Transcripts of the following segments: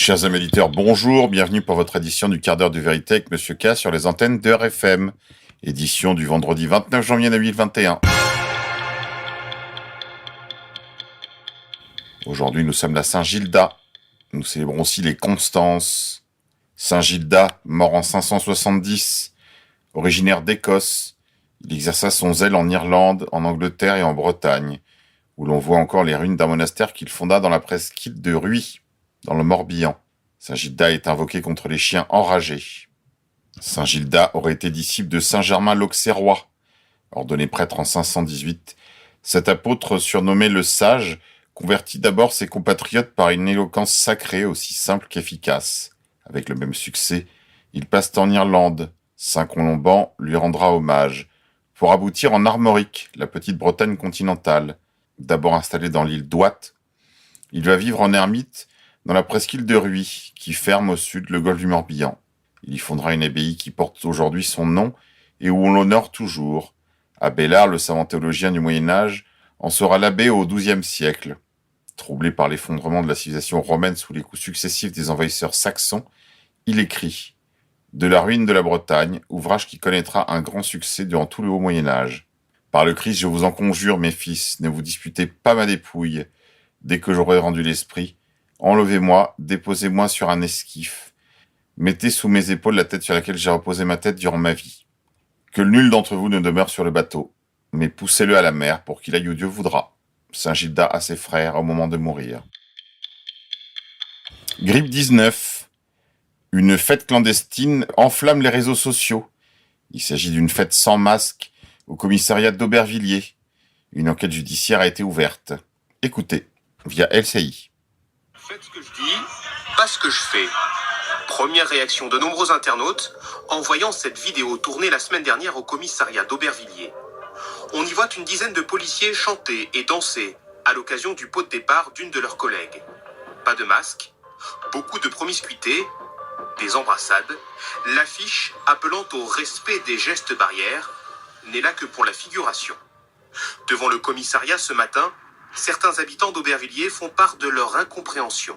Chers amis auditeurs, bonjour, bienvenue pour votre édition du quart d'heure de vérité avec Monsieur K sur les antennes de RFM. Édition du vendredi 29 janvier 2021. Aujourd'hui, nous sommes la Saint-Gilda. Nous célébrons aussi les Constances. Saint-Gilda, mort en 570, originaire d'Écosse. Il exerça son zèle en Irlande, en Angleterre et en Bretagne, où l'on voit encore les ruines d'un monastère qu'il fonda dans la presqu'île de Rhuys, dans le Morbihan. Saint-Gilda est invoqué contre les chiens enragés. Saint-Gilda aurait été disciple de Saint-Germain l'Auxerrois. Ordonné prêtre en 518, cet apôtre, surnommé le Sage, convertit d'abord ses compatriotes par une éloquence sacrée aussi simple qu'efficace. Avec le même succès, il passe en Irlande. Saint Colomban lui rendra hommage, pour aboutir en Armorique, la petite Bretagne continentale. D'abord installé dans l'île d'Ouate, il va vivre en ermite dans la presqu'île de Rhuys, qui ferme au sud le golfe du Morbihan. Il y fondera une abbaye qui porte aujourd'hui son nom et où on l'honore toujours. Abélard, le savant théologien du Moyen-Âge, en sera l'abbé au XIIe siècle. Troublé par l'effondrement de la civilisation romaine sous les coups successifs des envahisseurs saxons, il écrit « De la ruine de la Bretagne, ouvrage qui connaîtra un grand succès durant tout le haut Moyen-Âge. Par le Christ, je vous en conjure, mes fils, ne vous disputez pas ma dépouille. Dès que j'aurai rendu l'esprit, enlevez-moi, déposez-moi sur un esquif. Mettez sous mes épaules la tête sur laquelle j'ai reposé ma tête durant ma vie. Que nul d'entre vous ne demeure sur le bateau, mais poussez-le à la mer pour qu'il aille où Dieu voudra. » Saint-Gilda à ses frères au moment de mourir. Grippe 19. Une fête clandestine enflamme les réseaux sociaux. Il s'agit d'une fête sans masque au commissariat d'Aubervilliers. Une enquête judiciaire a été ouverte. Écoutez, via LCI. Faites ce que je dis, pas ce que je fais. Première réaction de nombreux internautes en voyant cette vidéo tournée la semaine dernière au commissariat d'Aubervilliers. On y voit une dizaine de policiers chanter et danser à l'occasion du pot de départ d'une de leurs collègues. Pas de masque, beaucoup de promiscuité, des embrassades. L'affiche appelant au respect des gestes barrières n'est là que pour la figuration. Devant le commissariat ce matin, certains habitants d'Aubervilliers font part de leur incompréhension.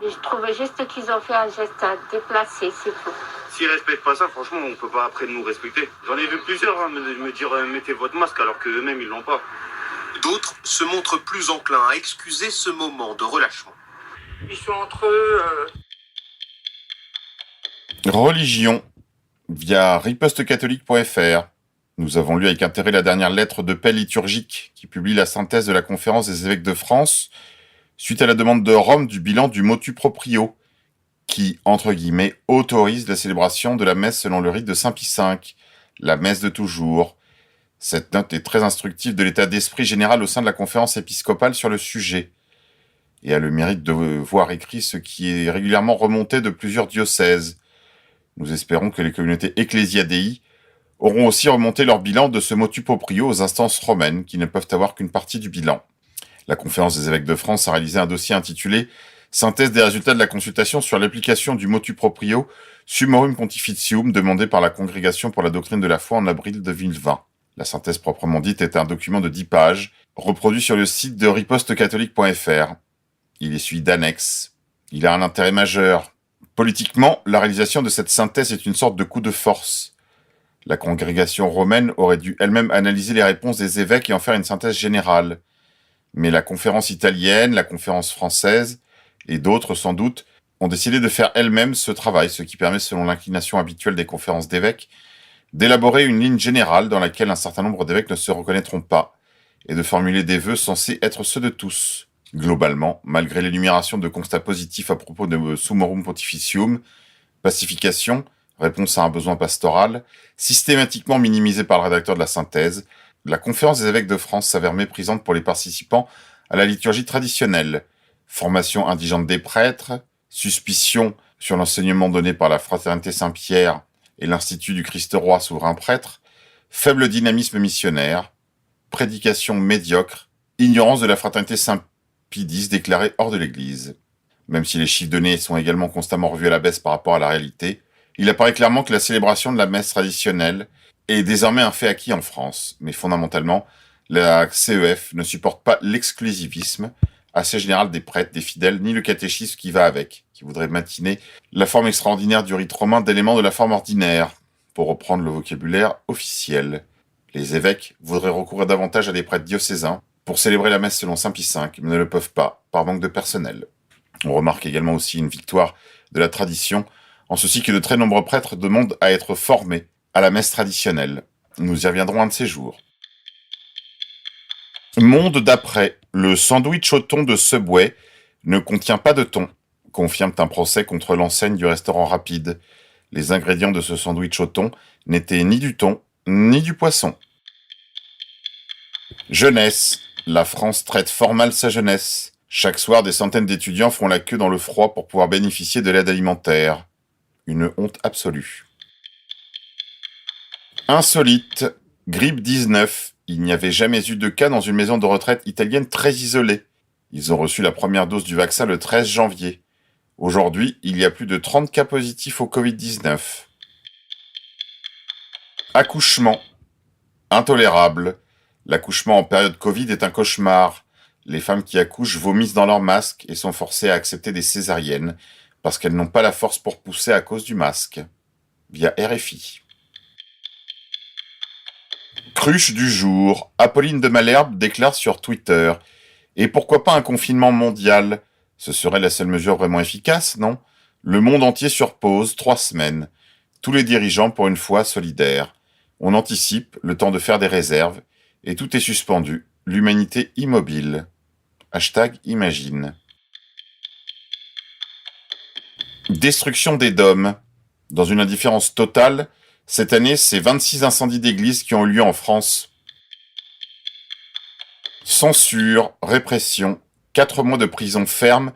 Je trouvais juste qu'ils ont fait un geste à déplacer, c'est tout. S'ils respectent pas ça, franchement, on peut pas après nous respecter. J'en ai vu plusieurs me dire mettez votre masque alors qu'eux-mêmes ils l'ont pas. D'autres se montrent plus enclins à excuser ce moment de relâchement. Ils sont entre eux. Religion, via ripostecatholique.fr. Nous avons lu avec intérêt la dernière lettre de paix liturgique qui publie la synthèse de la conférence des évêques de France suite à la demande de Rome du bilan du motu proprio qui, entre guillemets, autorise la célébration de la messe selon le rite de Saint Pie V, la messe de toujours. Cette note est très instructive de l'état d'esprit général au sein de la conférence épiscopale sur le sujet et a le mérite de voir écrit ce qui est régulièrement remonté de plusieurs diocèses. Nous espérons que les communautés Ecclesiadei auront aussi remonté leur bilan de ce motu proprio aux instances romaines qui ne peuvent avoir qu'une partie du bilan. La conférence des évêques de France a réalisé un dossier intitulé « Synthèse des résultats de la consultation sur l'application du motu proprio Summorum Pontificium demandé par la Congrégation pour la doctrine de la foi en avril 2020 ». La synthèse proprement dite est un document de 10 pages, reproduit sur le site de ripostecatholique.fr. Il est suivi d'annexes. Il a un intérêt majeur. Politiquement, la réalisation de cette synthèse est une sorte de coup de force. La congrégation romaine aurait dû elle-même analyser les réponses des évêques et en faire une synthèse générale. Mais la conférence italienne, la conférence française et d'autres sans doute ont décidé de faire elles-mêmes ce travail, ce qui permet, selon l'inclination habituelle des conférences d'évêques, d'élaborer une ligne générale dans laquelle un certain nombre d'évêques ne se reconnaîtront pas et de formuler des vœux censés être ceux de tous. Globalement, malgré l'énumération de constats positifs à propos de Summorum Pontificium, pacification, réponse à un besoin pastoral, systématiquement minimisé par le rédacteur de la synthèse, la conférence des évêques de France s'avère méprisante pour les participants à la liturgie traditionnelle. Formation indigente des prêtres, suspicion sur l'enseignement donné par la Fraternité Saint-Pierre et l'Institut du Christ-Roi souverain prêtre, faible dynamisme missionnaire, prédication médiocre, ignorance de la Fraternité Saint-Pie X déclarée hors de l'Église. Même si les chiffres donnés sont également constamment revus à la baisse par rapport à la réalité, il apparaît clairement que la célébration de la messe traditionnelle est désormais un fait acquis en France, mais fondamentalement, la CEF ne supporte pas l'exclusivisme, assez générale des prêtres, des fidèles, ni le catéchisme qui va avec, qui voudrait matiner la forme extraordinaire du rite romain d'éléments de la forme ordinaire, pour reprendre le vocabulaire officiel. Les évêques voudraient recourir davantage à des prêtres diocésains pour célébrer la messe selon Saint Pie V, mais ne le peuvent pas, par manque de personnel. On remarque également aussi une victoire de la tradition, en ceci que de très nombreux prêtres demandent à être formés à la messe traditionnelle. Nous y reviendrons un de ces jours. Monde d'après, le sandwich au thon de Subway ne contient pas de thon, confirme un procès contre l'enseigne du restaurant rapide. Les ingrédients de ce sandwich au thon n'étaient ni du thon, ni du poisson. Jeunesse. La France traite fort mal sa jeunesse. Chaque soir, des centaines d'étudiants font la queue dans le froid pour pouvoir bénéficier de l'aide alimentaire. Une honte absolue. Insolite. Grippe 19. Il n'y avait jamais eu de cas dans une maison de retraite italienne très isolée. Ils ont reçu la première dose du vaccin le 13 janvier. Aujourd'hui, il y a plus de 30 cas positifs au Covid-19. Accouchement. Intolérable. L'accouchement en période Covid est un cauchemar. Les femmes qui accouchent vomissent dans leur masque et sont forcées à accepter des césariennes parce qu'elles n'ont pas la force pour pousser à cause du masque. Via RFI. Cruche du jour. Apolline de Malherbe déclare sur Twitter « Et pourquoi pas un confinement mondial ? Ce serait la seule mesure vraiment efficace, non ? Le monde entier sur pause, 3 semaines. Tous les dirigeants, pour une fois, solidaires. On anticipe, le temps de faire des réserves, et tout est suspendu. L'humanité immobile. » #imagine. Destruction des dômes. Dans une indifférence totale, cette année, c'est 26 incendies d'églises qui ont eu lieu en France. Censure, répression, 4 mois de prison ferme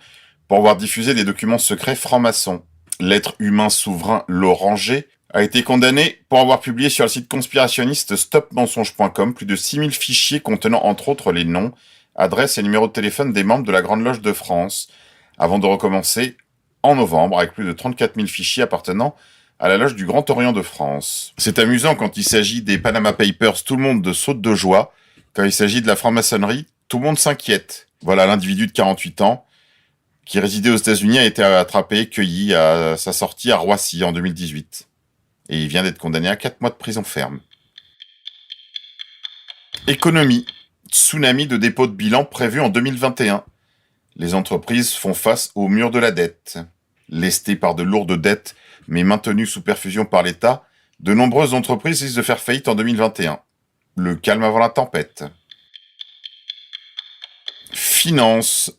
pour avoir diffusé des documents secrets francs-maçons. L'être humain souverain Loranger a été condamné pour avoir publié sur le site conspirationniste stopmensonge.com plus de 6000 fichiers contenant entre autres les noms, adresses et numéros de téléphone des membres de la Grande Loge de France, avant de recommencer en novembre avec plus de 34 000 fichiers appartenant à la Loge du Grand Orient de France. C'est amusant quand il s'agit des Panama Papers, tout le monde saute de joie. Quand il s'agit de la franc-maçonnerie, tout le monde s'inquiète. Voilà, l'individu de 48 ans, qui résidait aux États-Unis, a été attrapé et cueilli à sa sortie à Roissy en 2018. Et il vient d'être condamné à 4 mois de prison ferme. Économie. Tsunami de dépôt de bilan prévu en 2021. Les entreprises font face au mur de la dette. Lestées par de lourdes dettes, mais maintenues sous perfusion par l'État, de nombreuses entreprises risquent de faire faillite en 2021. Le calme avant la tempête. Finance.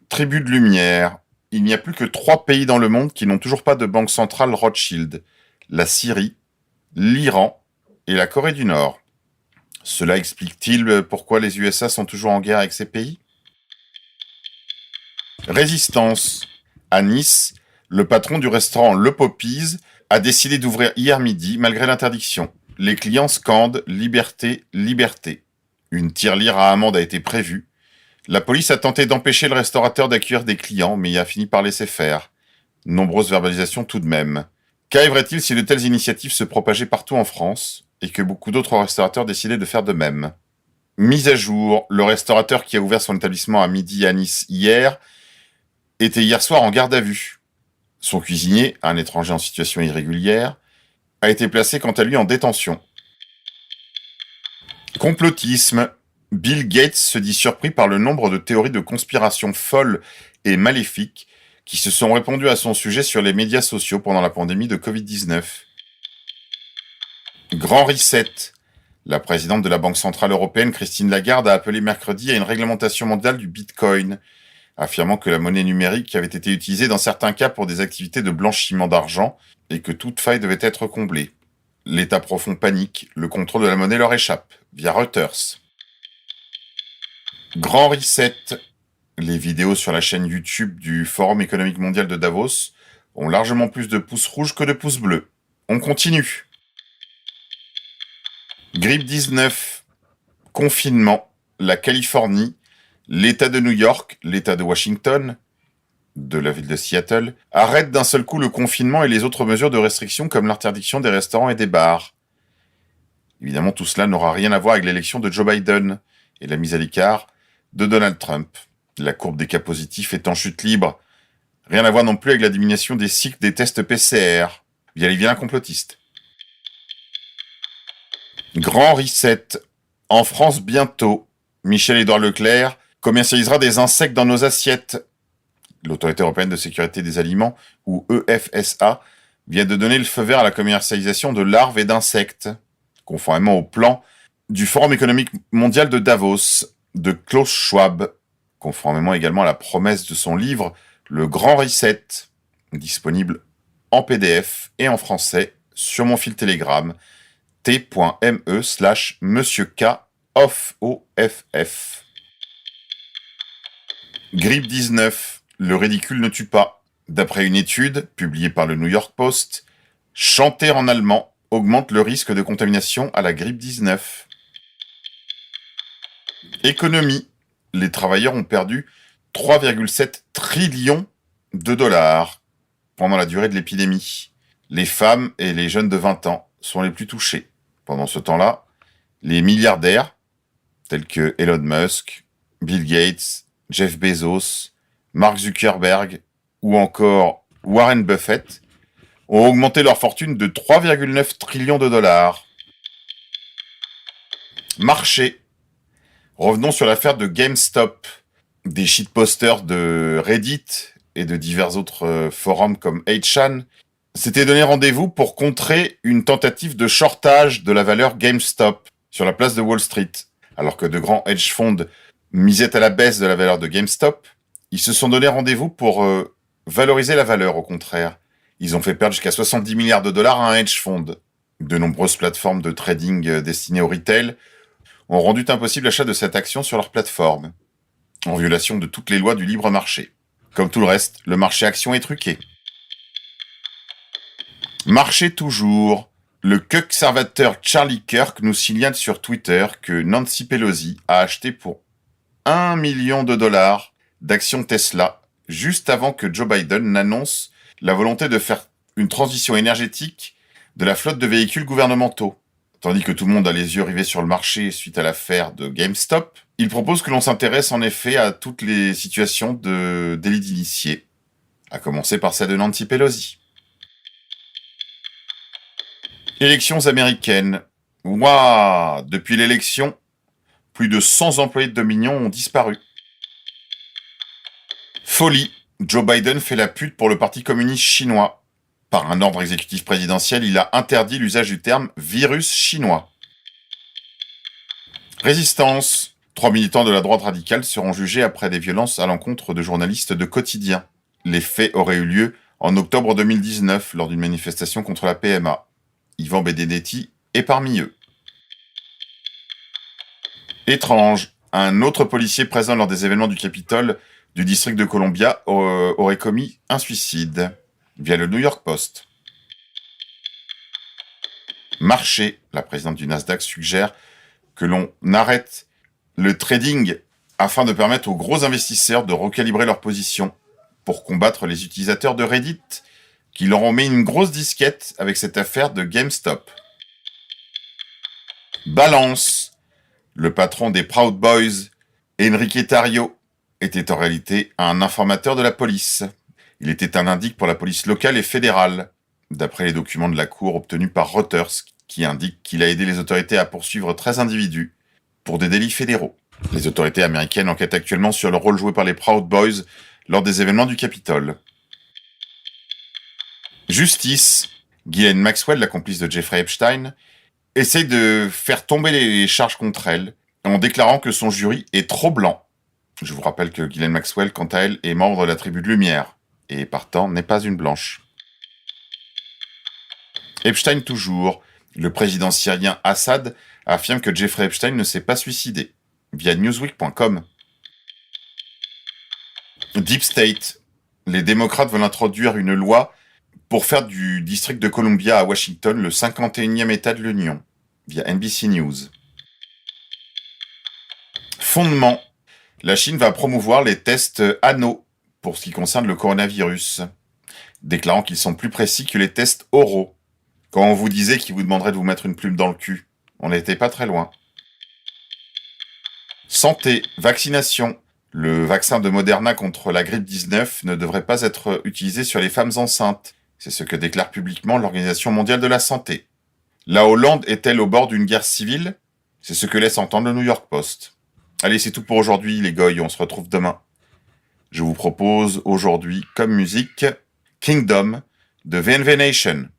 Tribu de lumière. Il n'y a plus que 3 pays dans le monde qui n'ont toujours pas de banque centrale Rothschild. La Syrie, l'Iran et la Corée du Nord. Cela explique-t-il pourquoi les USA sont toujours en guerre avec ces pays ? Résistance. À Nice, le patron du restaurant Le Poppies a décidé d'ouvrir hier midi malgré l'interdiction. Les clients scandent « Liberté, liberté ». Une tirelire à amende a été prévue. La police a tenté d'empêcher le restaurateur d'accueillir des clients, mais il a fini par laisser faire. Nombreuses verbalisations tout de même. Qu'arriverait-il si de telles initiatives se propageaient partout en France et que beaucoup d'autres restaurateurs décidaient de faire de même ? Mise à jour, le restaurateur qui a ouvert son établissement à midi à Nice hier était hier soir en garde à vue. Son cuisinier, un étranger en situation irrégulière, a été placé quant à lui en détention. Complotisme. Bill Gates se dit surpris par le nombre de théories de conspiration folles et maléfiques qui se sont répandues à son sujet sur les médias sociaux pendant la pandémie de Covid-19. Grand reset. La présidente de la Banque Centrale Européenne, Christine Lagarde, a appelé mercredi à une réglementation mondiale du Bitcoin, affirmant que la monnaie numérique avait été utilisée dans certains cas pour des activités de blanchiment d'argent et que toute faille devait être comblée. L'État profond panique, le contrôle de la monnaie leur échappe, via Reuters. Grand reset. Les vidéos sur la chaîne YouTube du Forum économique mondial de Davos ont largement plus de pouces rouges que de pouces bleus. On continue. Grippe 19. Confinement. La Californie, l'État de New York, l'État de Washington, de la ville de Seattle, arrêtent d'un seul coup le confinement et les autres mesures de restriction comme l'interdiction des restaurants et des bars. Évidemment, tout cela n'aura rien à voir avec l'élection de Joe Biden et la mise à l'écart de Donald Trump. La courbe des cas positifs est en chute libre. Rien à voir non plus avec la diminution des cycles des tests PCR via les vilains complotistes. Grand reset. En France bientôt, Michel-Édouard Leclerc commercialisera des insectes dans nos assiettes. L'Autorité européenne de sécurité des aliments, ou EFSA, vient de donner le feu vert à la commercialisation de larves et d'insectes, conformément au plan du Forum économique mondial de Davos, de Klaus Schwab, conformément également à la promesse de son livre Le Grand Reset, disponible en PDF et en français sur mon fil Telegram, t.me/monsieurk_off. Grippe 19, le ridicule ne tue pas. D'après une étude publiée par le New York Post, chanter en allemand augmente le risque de contamination à la grippe 19. Économie. Les travailleurs ont perdu 3,7 trillions de dollars pendant la durée de l'épidémie. Les femmes et les jeunes de 20 ans sont les plus touchés. Pendant ce temps-là, les milliardaires, tels que Elon Musk, Bill Gates, Jeff Bezos, Mark Zuckerberg ou encore Warren Buffett, ont augmenté leur fortune de 3,9 trillions de dollars. Marché. Revenons sur l'affaire de GameStop. Des shitposters de Reddit et de divers autres forums comme 8chan s'étaient donné rendez-vous pour contrer une tentative de shortage de la valeur GameStop sur la place de Wall Street. Alors que de grands hedge funds misaient à la baisse de la valeur de GameStop, ils se sont donné rendez-vous pour valoriser la valeur, au contraire. Ils ont fait perdre jusqu'à 70 milliards de dollars à un hedge fund. De nombreuses plateformes de trading destinées au retail ont rendu impossible l'achat de cette action sur leur plateforme, en violation de toutes les lois du libre marché. Comme tout le reste, le marché action est truqué. Marché toujours. Le conservateur Charlie Kirk nous signale sur Twitter que Nancy Pelosi a acheté pour 1 million de dollars d'actions Tesla juste avant que Joe Biden n'annonce la volonté de faire une transition énergétique de la flotte de véhicules gouvernementaux. Tandis que tout le monde a les yeux rivés sur le marché suite à l'affaire de GameStop, il propose que l'on s'intéresse en effet à toutes les situations de délit d'initié, à commencer par celle de Nancy Pelosi. Élections américaines. Waouh! Depuis l'élection, plus de 100 employés de Dominion ont disparu. Folie. Joe Biden fait la pute pour le Parti communiste chinois. Par un ordre exécutif présidentiel, il a interdit l'usage du terme « virus chinois ». Résistance. 3 militants de la droite radicale seront jugés après des violences à l'encontre de journalistes de quotidien. Les faits auraient eu lieu en octobre 2019 lors d'une manifestation contre la PMA. Yvan Benedetti est parmi eux. Étrange. Un autre policier présent lors des événements du Capitole du district de Columbia aurait commis un suicide, via le New York Post. Marché. La présidente du Nasdaq suggère que l'on arrête le trading afin de permettre aux gros investisseurs de recalibrer leur position pour combattre les utilisateurs de Reddit qui leur ont mis une grosse disquette avec cette affaire de GameStop. Balance. Le patron des Proud Boys, Enrique Tarrio, était en réalité un informateur de la police. Il était un indique pour la police locale et fédérale, d'après les documents de la cour obtenus par Reuters, qui indiquent qu'il a aidé les autorités à poursuivre 13 individus pour des délits fédéraux. Les autorités américaines enquêtent actuellement sur le rôle joué par les Proud Boys lors des événements du Capitole. Justice. Ghislaine Maxwell, la complice de Jeffrey Epstein, essaie de faire tomber les charges contre elle en déclarant que son jury est trop blanc. Je vous rappelle que Ghislaine Maxwell, quant à elle, est membre de la tribu de Lumière, et partant n'est pas une blanche. Epstein toujours. Le président syrien Assad affirme que Jeffrey Epstein ne s'est pas suicidé, via Newsweek.com. Deep State. Les démocrates veulent introduire une loi pour faire du district de Columbia à Washington le 51e État de l'Union, via NBC News. Fondement. La Chine va promouvoir les tests anneaux pour ce qui concerne le coronavirus, déclarant qu'ils sont plus précis que les tests oraux. Quand on vous disait qu'il vous demanderait de vous mettre une plume dans le cul, on n'était pas très loin. Santé, vaccination. Le vaccin de Moderna contre la grippe 19 ne devrait pas être utilisé sur les femmes enceintes. C'est ce que déclare publiquement l'Organisation mondiale de la santé. La Hollande est-elle au bord d'une guerre civile? C'est ce que laisse entendre le New York Post. Allez, c'est tout pour aujourd'hui, les goys, on se retrouve demain. Je vous propose aujourd'hui, comme musique, Kingdom de VNV Nation.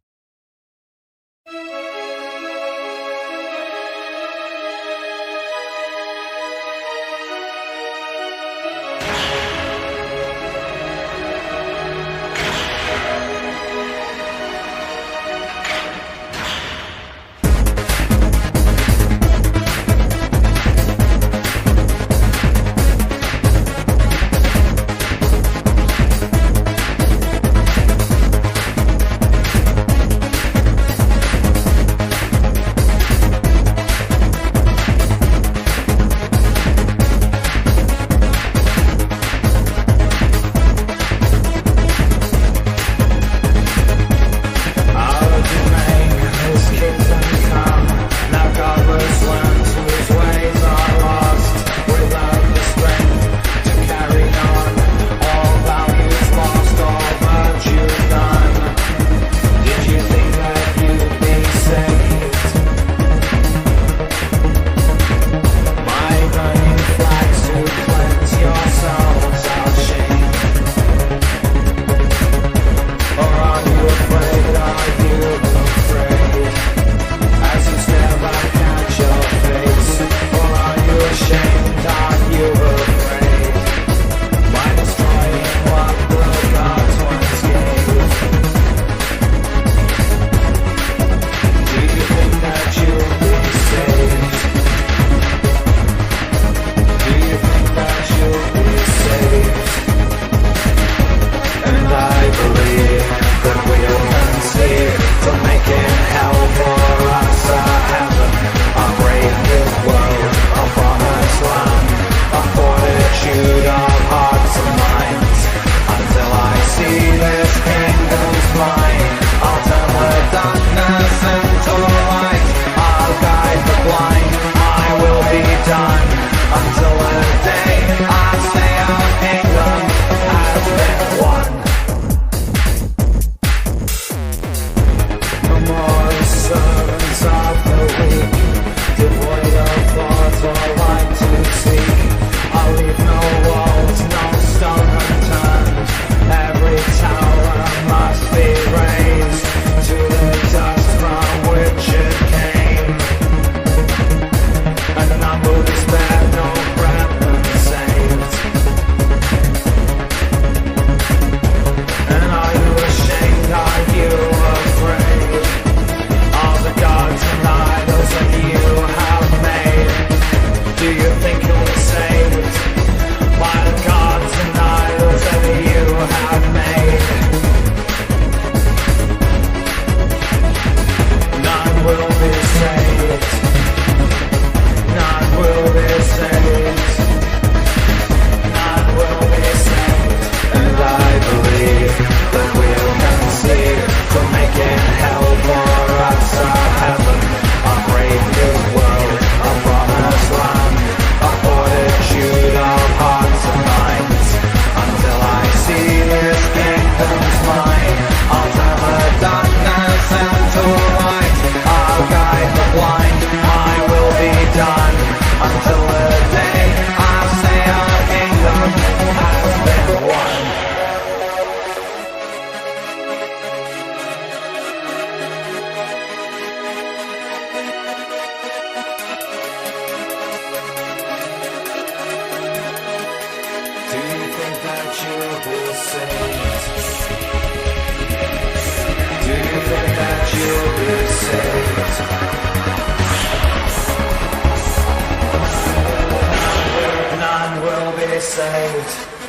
Saved.